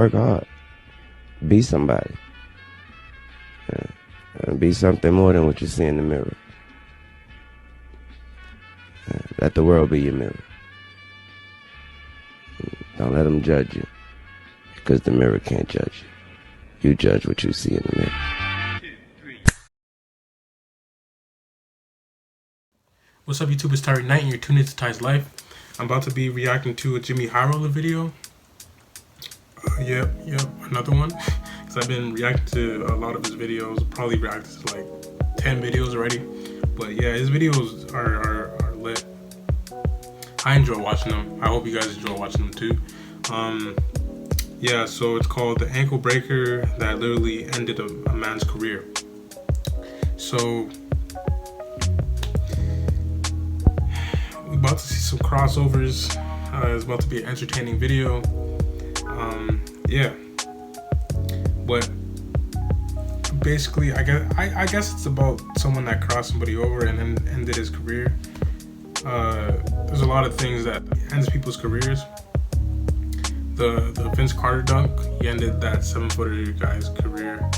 Work hard. Be somebody. Be something more than what you see in the mirror. Let the world be your mirror. Don't let them judge you, because the mirror can't judge you. You judge what you see in the mirror. What's up, YouTube? It's Tyreek Knight, and you're tuned into Ty's Life. I'm about to be reacting to a JxmyHighroller video. Yep, another one. Because I've been reacting to a lot of his videos. Probably reacted to like 10 videos already. But yeah, his videos are lit. I enjoy watching them. I hope you guys enjoy watching them too. Yeah, so it's called The Ankle Breaker That Literally Ended a Man's Career. So we're about to see some crossovers. It's about to be an entertaining video. Yeah, but basically, I guess it's about someone that crossed somebody over and then ended his career. There's a lot of things that ends people's careers. The Vince Carter dunk, he ended that 7-footer guy's career.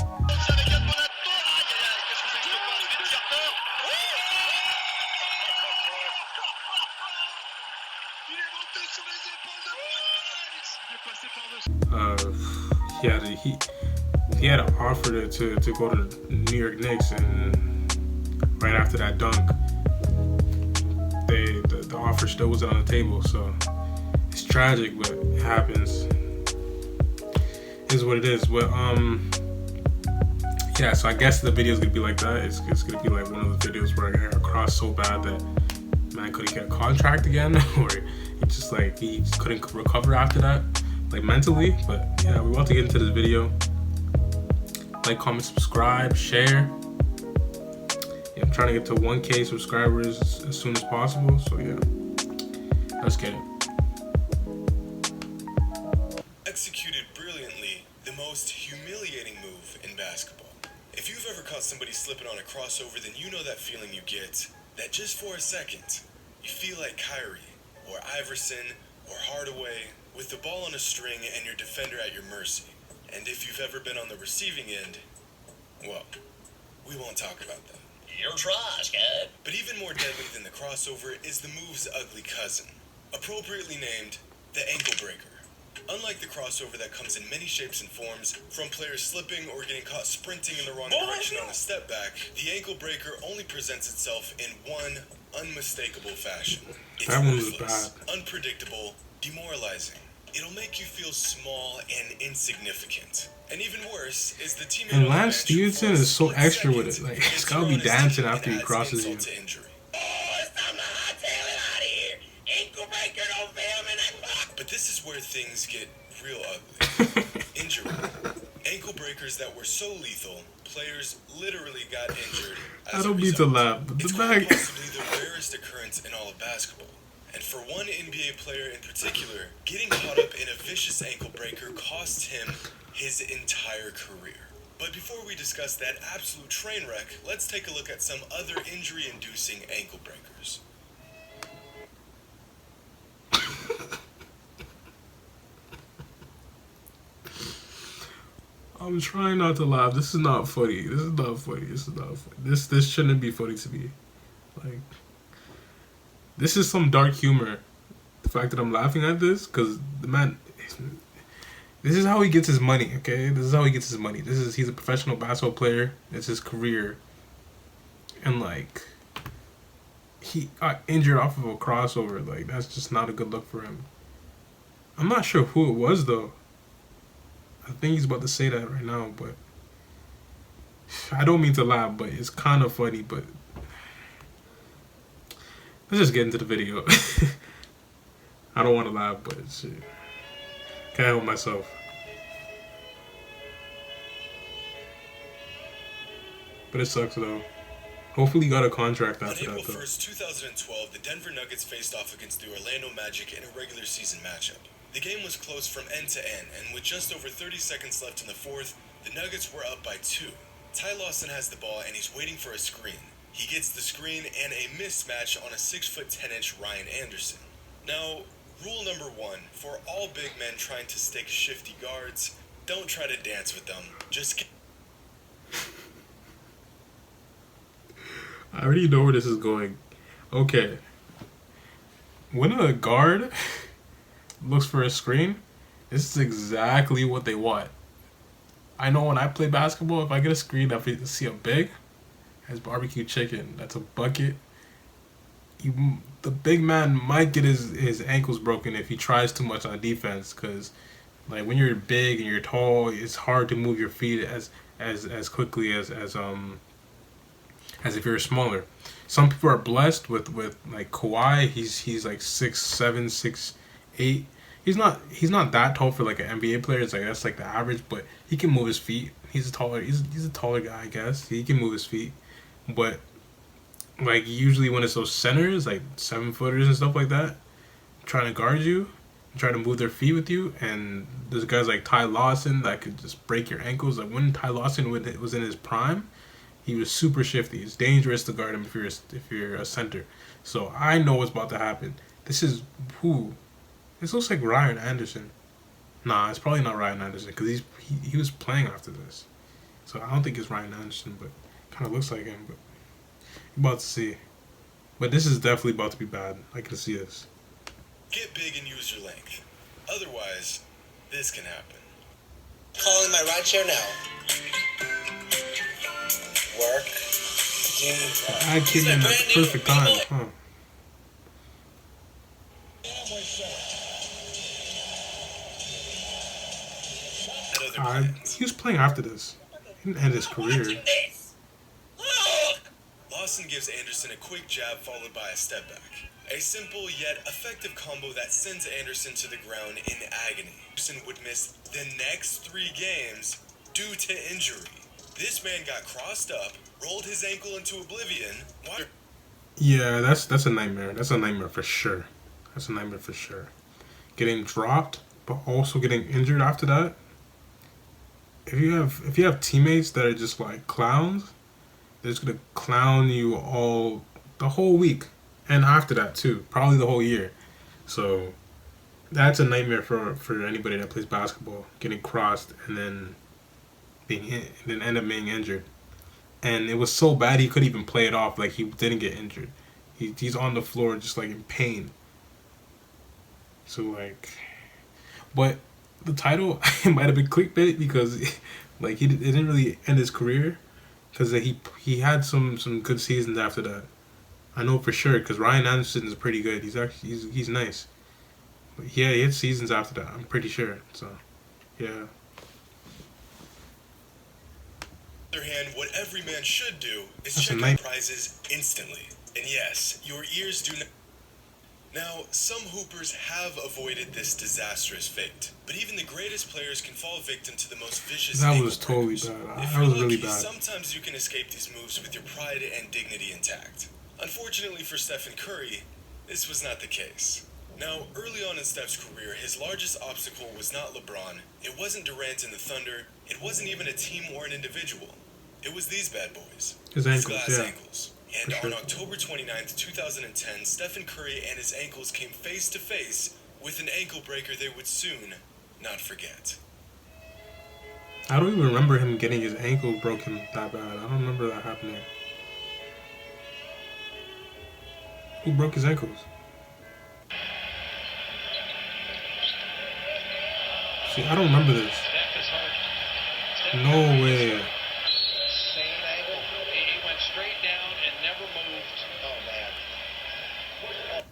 He had an offer to go to the New York Knicks, and right after that dunk, the offer still was on the table. So it's tragic, but it happens. It is what it is. But yeah. So I guess the video is gonna be like that. It's gonna be like one of those videos where I got crossed so bad that man couldn't get a contract again, or he just couldn't recover after that, like mentally. But yeah, we're about to get into this video. Like, comment, subscribe, share. Yeah, I'm trying to get to 1K subscribers as soon as possible. So yeah, let's get it. Executed brilliantly, the most humiliating move in basketball. If you've ever caught somebody slipping on a crossover, then you know that feeling you get. That just for a second, you feel like Kyrie, or Iverson, or Hardaway, with the ball on a string and your defender at your mercy. And if you've ever been on the receiving end, well, we won't talk about that. You're trash, kid. But even more deadly than the crossover is the move's ugly cousin, appropriately named the ankle breaker. Unlike the crossover that comes in many shapes and forms, from players slipping or getting caught sprinting in the wrong direction on a step back, the ankle breaker only presents itself in one unmistakable fashion. It's ruthless, unpredictable, demoralizing. It'll make you feel small and insignificant. And even worse is the teammate. And Lance Stevenson is so extra with it. Like, he's gotta be dancing after he crosses you. Oh, it's time to hightail it out of here. Ankle breaker, don't fail me. But this is where things get real ugly. Injury. Ankle breakers that were so lethal, players literally got injured as I don't mean to laugh, but it's quite possibly the rarest occurrence in all of basketball. And for one NBA player in particular, getting caught up in a vicious ankle breaker cost him his entire career. But before we discuss that absolute train wreck, let's take a look at some other injury-inducing ankle breakers. I'm trying not to laugh. This is not funny. This shouldn't be funny to me. Like, this is some dark humor. The fact that I'm laughing at this, because the man, this is how he gets his money, okay? This is how he gets his money. He's a professional basketball player. It's his career. And like, he got injured off of a crossover. Like, that's just not a good look for him. I'm not sure who it was though. I think he's about to say that right now, but I don't mean to laugh, but it's kind of funny, but let's just get into the video. I don't want to laugh, but shit. Can't help myself. But it sucks though. Hopefully he got a contract after that though. On April 1st, 2012, the Denver Nuggets faced off against the Orlando Magic in a regular season matchup. The game was close from end to end, and with just over 30 seconds left in the fourth, the Nuggets were up by 2. Ty Lawson has the ball and he's waiting for a screen. He gets the screen and a mismatch on a 6'10" Ryan Anderson. Now, Rule number 1, for all big men trying to stick shifty guards, don't try to dance with them. Just I already know where this is going. Okay. When a guard looks for a screen, this is exactly what they want. I know when I play basketball, if I get a screen, if I see a big, has barbecue chicken, that's a bucket. The big man might get his ankles broken if he tries too much on defense, because like when you're big and you're tall, it's hard to move your feet as quickly as if you're smaller. Some people are blessed with like Kawhi. He's like 6'7", 6'8". He's not that tall for like an NBA player. It's like that's like the average, but he can move his feet. He's a taller guy, I guess. He can move his feet, but like usually when it's those centers, like 7-footers and stuff like that, trying to guard you, try to move their feet with you, and there's guys like Ty Lawson that could just break your ankles. Like when Ty Lawson was in his prime, he was super shifty. It's dangerous to guard him if you're a center. So I know what's about to happen. This is who? This looks like Ryan Anderson. Nah, it's probably not Ryan Anderson because he was playing after this. So I don't think it's Ryan Anderson, but kind of looks like him. But you're about to see. But this is definitely about to be bad. I can see this. get big and use your length. Otherwise, this can happen. Calling my rideshare now. Work. I came in at the perfect time, huh? He was playing after this. He didn't end his career. Lawson gives Anderson a quick jab followed by a step back. A simple yet effective combo that sends Anderson to the ground in agony. Anderson would miss the next 3 games due to injury. This man got crossed up, rolled his ankle into oblivion. Yeah, that's a nightmare. That's a nightmare for sure. That's a nightmare for sure. Getting dropped, but also getting injured after that. If you have teammates that are just like clowns, they're just gonna clown you all the whole week, and after that too, probably the whole year. So that's a nightmare for anybody that plays basketball, getting crossed and then end up being injured. And it was so bad he couldn't even play it off like he didn't get injured. He's on the floor just like in pain. So like, but the title might have been clickbait because like it didn't really end his career because he had some good seasons after that. I know for sure because Ryan Anderson is pretty good. He's nice. But yeah, he had seasons after that. I'm pretty sure. So yeah. On the other hand, what every man should do is check out prizes instantly. And yes, your ears do not. Now, some hoopers have avoided this disastrous fate, but even the greatest players can fall victim to the most vicious. That was totally bad. That was really bad. Sometimes you can escape these moves with your pride and dignity intact. Unfortunately for Stephen Curry, this was not the case. Now, early on in Steph's career, his largest obstacle was not LeBron, it wasn't Durant and the Thunder, it wasn't even a team or an individual. It was these bad boys. His ankles, glass yeah. ankles. And on October 29th, 2010, Stephen Curry and his ankles came face to face with an ankle breaker they would soon not forget. I don't even remember him getting his ankle broken that bad. I don't remember that happening. Who broke his ankles? See, I don't remember this. No way.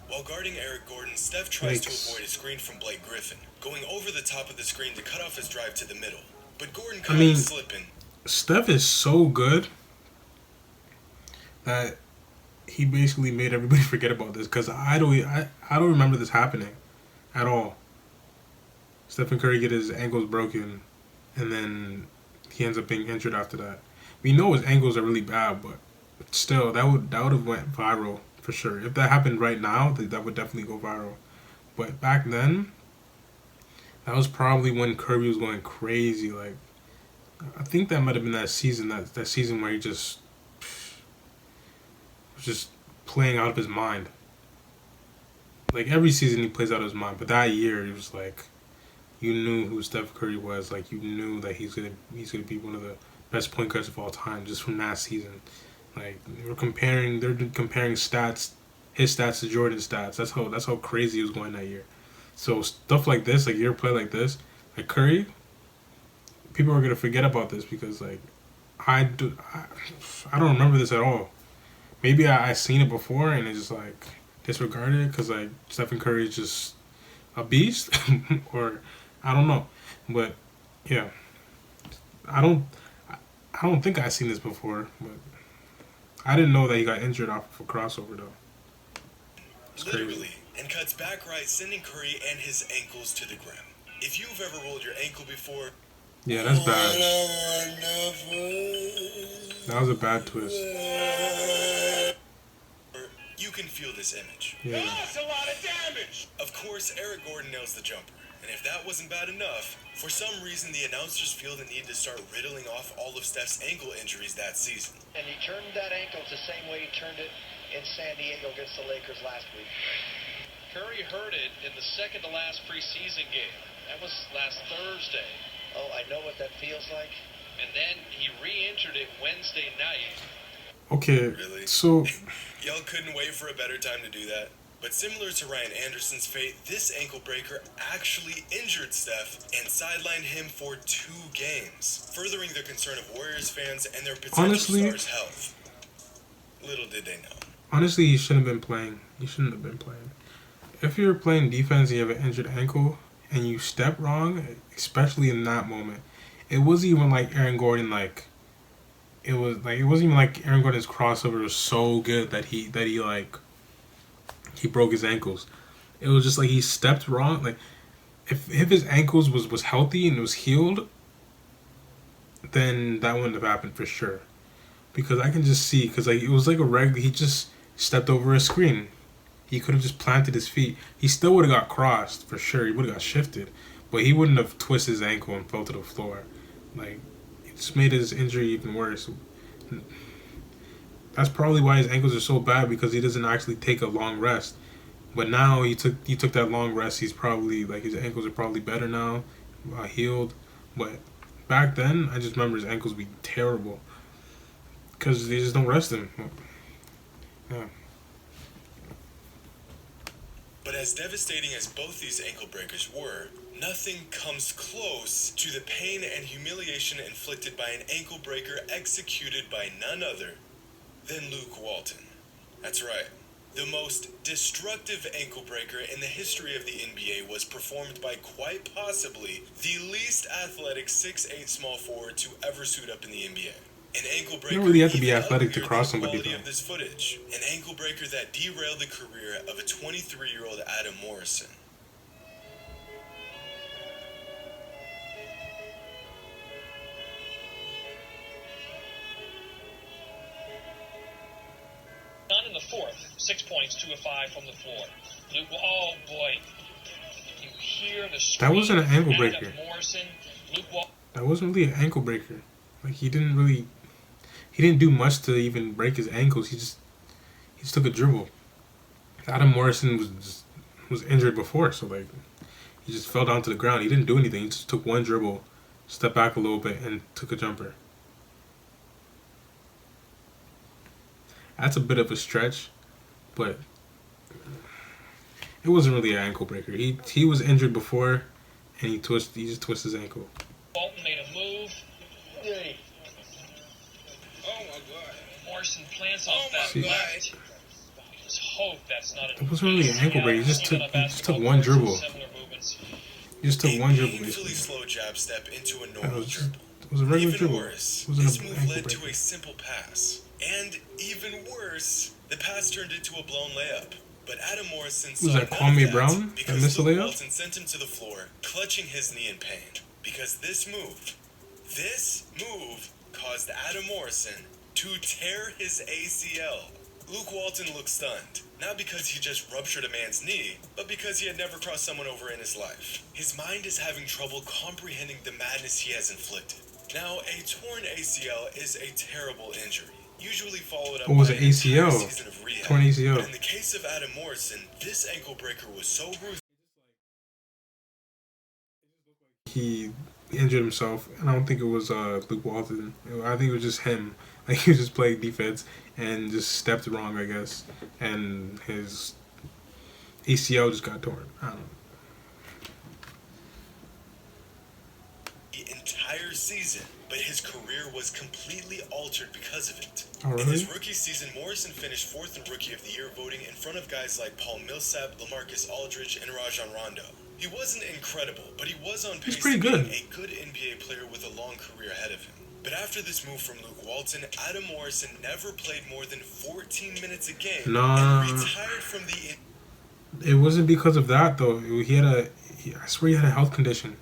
While guarding Eric Gordon, Steph tries to avoid a screen from Blake Griffin, going over the top of the screen to cut off his drive to the middle. But Gordon caught him slipping. Steph is so good that he basically made everybody forget about this because I don't remember this happening at all. Stephen Curry get his ankles broken, and then he ends up being injured after that. We know his ankles are really bad, but still, that would have went viral. For sure. If that happened right now, that would definitely go viral. But back then, that was probably when Kirby was going crazy. Like, I think that might have been that season where he just was just playing out of his mind. like every season he plays out his mind, but that year it was like you knew who Steph Curry was. Like you knew that he's gonna be one of the best point guards of all time just from that season. Like they're comparing stats, his stats to Jordan's stats. That's how crazy he was going that year. So stuff like this, like year play like this, like Curry, people are gonna forget about this because like I don't remember this at all. Maybe I seen it before and it's just like disregarded because like Stephen Curry is just a beast, or I don't know, but yeah, I don't I don't think I've seen this before, but I didn't know that he got injured off of a crossover though. It's crazy. Literally, and cuts back right, sending Curry and his ankles to the ground. If you've ever rolled your ankle before, Yeah, that's bad. That was a bad twist. you can feel this image. Yeah. That's a lot of damage. Of course, Eric Gordon nails the jumper. And if that wasn't bad enough, for some reason the announcers feel the need to start riddling off all of Steph's ankle injuries that season. And he turned that ankle the same way he turned it in San Diego against the Lakers last week. Curry hurt it in the second to last preseason game. That was last Thursday. Oh, I know what that feels like. And then he re-injured it Wednesday night. Okay, Really? so Y'all couldn't wait for a better time to do that. But similar to Ryan Anderson's fate, this ankle breaker actually injured Steph and sidelined him for 2 games, furthering the concern of Warriors fans and their potential Honestly- star's health. Little did they know. honestly, he shouldn't have been playing. He shouldn't have been playing. If you're playing defense and you have an injured ankle and you step wrong, especially in that moment, it wasn't even like Aaron Gordon. Like it wasn't even like Aaron Gordon's crossover was so good that he broke his ankles. It was just like he stepped wrong. Like if his ankles was healthy and it was healed, then that wouldn't have happened for sure. Because I can just see, because like it was like a regular. He just stepped over a screen. He could have just planted his feet. He still would have got crossed for sure. He would have got shifted, but he wouldn't have twisted his ankle and fell to the floor. Like it just made his injury even worse. That's probably why his ankles are so bad, because he doesn't actually take a long rest. But now he took that long rest. He's probably like his ankles are probably better now, healed. But back then, I just remember his ankles be terrible because they just don't rest him. Yeah. But as devastating as both these ankle breakers were, nothing comes close to the pain and humiliation inflicted by an ankle breaker executed by none other than Luke Walton. That's right. The most destructive ankle breaker in the history of the NBA was performed by quite possibly the least athletic 6'8" small forward to ever suit up in the NBA. An ankle breaker. You don't really have to be even athletic to uglier cross than the somebody, quality though. of this footage. An ankle breaker that derailed the career of a 23-year-old Adam Morrison. None in the fourth. 6 points, 2 of 5 from the floor. Luke, oh boy. You hear the scream. That wasn't an ankle Adam breaker. Morrison. Luke Walton. That wasn't really an ankle breaker. Like he didn't do much to even break his ankles. He just took a dribble. Adam Morrison was injured before, so like he just fell down to the ground. He didn't do anything. He just took one dribble, stepped back a little bit, and took a jumper. That's a bit of a stretch, but it wasn't really an ankle breaker. He was injured before, and he just twisted his ankle. Walton made a move. Hey. Oh my God. Morrison plants Oh off that my left. Just hope that's not It wasn't really an ankle break. He just took one dribble. He just took one dribble. Painfully slow jab step into a It normal was dribble. a regular Even dribble. worse, It wasn't this an move ankle led to a breaker. simple pass. And even worse, the pass turned into a blown layup. But Adam Morrison saw that, none Kwame of that Brown that because missed the Luke layup? Walton sent him to the floor, clutching his knee in pain. Because this move caused Adam Morrison to tear his ACL. Luke Walton looked stunned, not because he just ruptured a man's knee, but because he had never crossed someone over in his life. His mind is having trouble comprehending the madness he has inflicted. Now, a torn ACL is a terrible injury. usually followed up What was by it, an entire ACL? season of rehab. Torn ACL. But in the case of Adam Morrison, this ankle breaker was so ruthless. He injured himself, and I don't think it was Luke Walton. I think it was just him. Like, he was just playing defense and just stepped wrong, I guess, and his ACL just got torn. I don't know. The entire season, but his career was completely altered because of it. Oh, In really? his rookie season, Morrison finished 4th in Rookie of the Year voting in front of guys like Paul Millsap, LaMarcus Aldridge, and Rajon Rondo. He wasn't incredible, but he was on pace pretty to good. being a good NBA player with a long career ahead of him. But after this move from Luke Walton, Adam Morrison never played more than 14 minutes a game Nah. and retired from the... It wasn't because of that, though. I swear he had a health condition.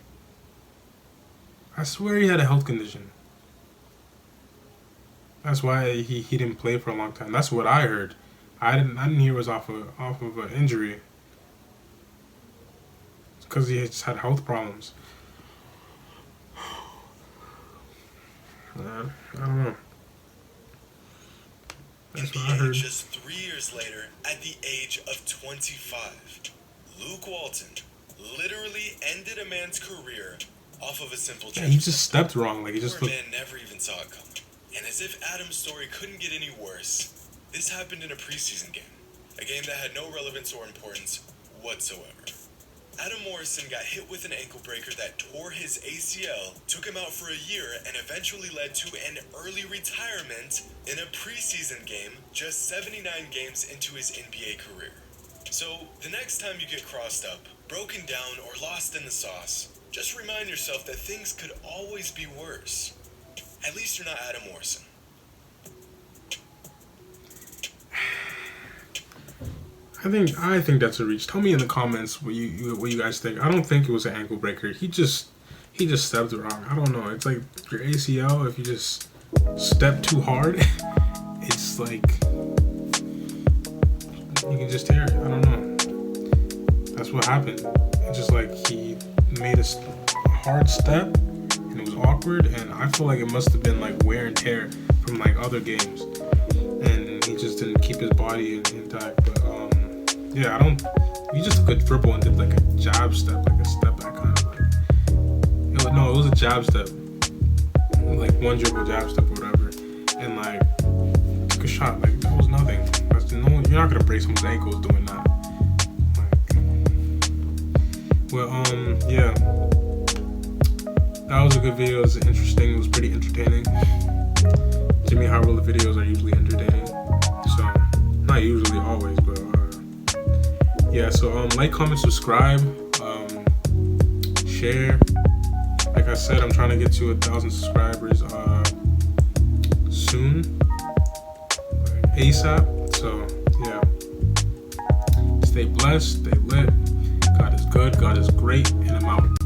That's why he didn't play for a long time. That's what I heard. I didn't hear it was off of an injury. It's because he just had health problems. I don't know. That's what I heard. Just 3 years later, at the age of 25, Luke Walton literally ended a man's career off of a simple Yeah, he just stepped wrong. Like, he just Poor looked. man never even saw it coming. And as if Adam's story couldn't get any worse, this happened in a preseason game. A game that had no relevance or importance whatsoever. Adam Morrison got hit with an ankle breaker that tore his ACL, took him out for a year, and eventually led to an early retirement in a preseason game just 79 games into his NBA career. So, the next time you get crossed up, broken down, or lost in the sauce, just remind yourself that things could always be worse. At least you're not Adam Morrison. I think that's a reach. Tell me in the comments what you guys think. I don't think it was an ankle breaker. He just stepped wrong. I don't know. It's like your ACL. If you just step too hard, it's like you can just tear it. I don't know. That's what happened. It's just like he made a hard step and it was awkward. And I feel like it must have been like wear and tear from like other games, and he just didn't keep his body intact. But yeah, you just took a dribble and did like a jab step, like a step back kind of like. It was a jab step. Like one dribble jab step or whatever. And like, took a shot. Like, that was nothing. You're not gonna break someone's ankles doing that. Like, well, yeah. That was a good video. It was interesting. It was pretty entertaining. JxmyHighroller videos are usually entertaining. So, not usually, always, but yeah, so like, comment, subscribe, share. Like I said, I'm trying to get to 1,000 subscribers soon, ASAP. So yeah, stay blessed, stay lit. God is good, God is great, and I'm out.